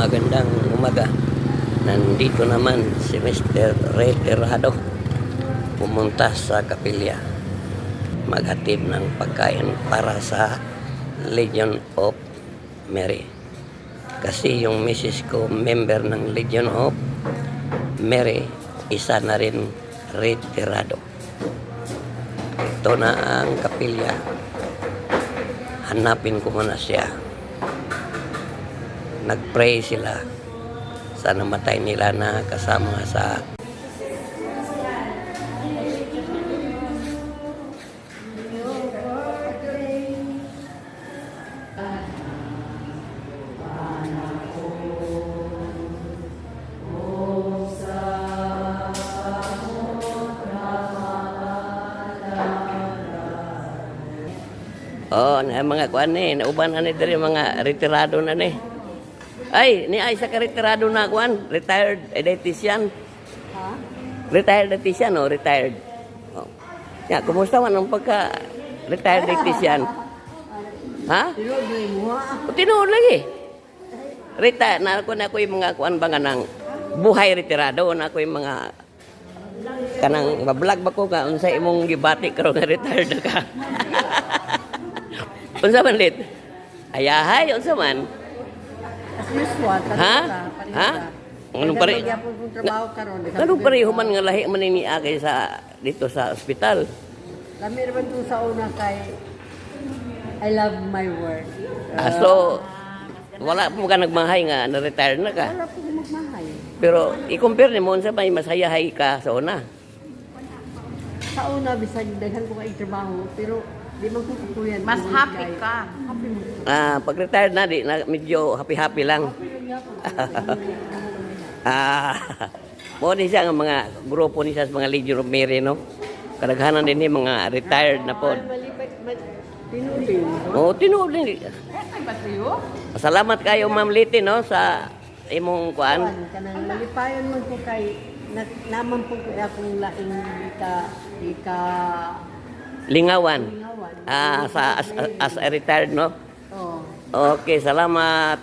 Magandang umaga. Nandito naman si Mr. Retirado pumunta sa kapilya maghatid ng pagkain para sa Legion of Mary. Kasi yung misis ko member ng Legion of Mary, isa na rin retirado. Ito na ang kapilya. Hanapin ko muna siya. Nagpray sila sa namatay nila na kasama sa na mga kuan ni nauban ani diri mga retirado na ni. Ay, ni ay sa retirado na kuan, retired dietitian. Ha? Retired dietitian o retired. Oh. Ya, kumusta man ang pagka retired dietitian? Ha? Tinuod lagi. Retired na ako yung mga kuan ba nga ng buhay retirado na ako yung mga kanang mablog ba ko ka unsa imong gibati karon nga retired ka. Unsa man lit? Ayahay unsa man? As usual, ha? Ha? Anong pare? Anong pareho man nga lahi man ni agay sa dito sa ospital? Kami naman to sa una kay I love my work. So wala po ka nagmahay nga na-retire na ka. Wala po magmahay. Pero i-compare ni mo unsa may masayahay ka sa una? Sa una bisag daghan ko kay trabaho pero di man ko kukuyan. Mas happy ka. Happy mo. Pag retired na di na medyo happy lang. Mo ni siya nga mga grupo ni siya sa mga Legion of Mary no. Kadaghanan din ni mga retired na po. Tinuli. Tinuli. Salamat kayo Ma'am Liti no sa imong kuan. Kanang malipayon man ko kay naman po akong laing ika Lingawan. Sa as a retired no. Oh. Okay, salamat.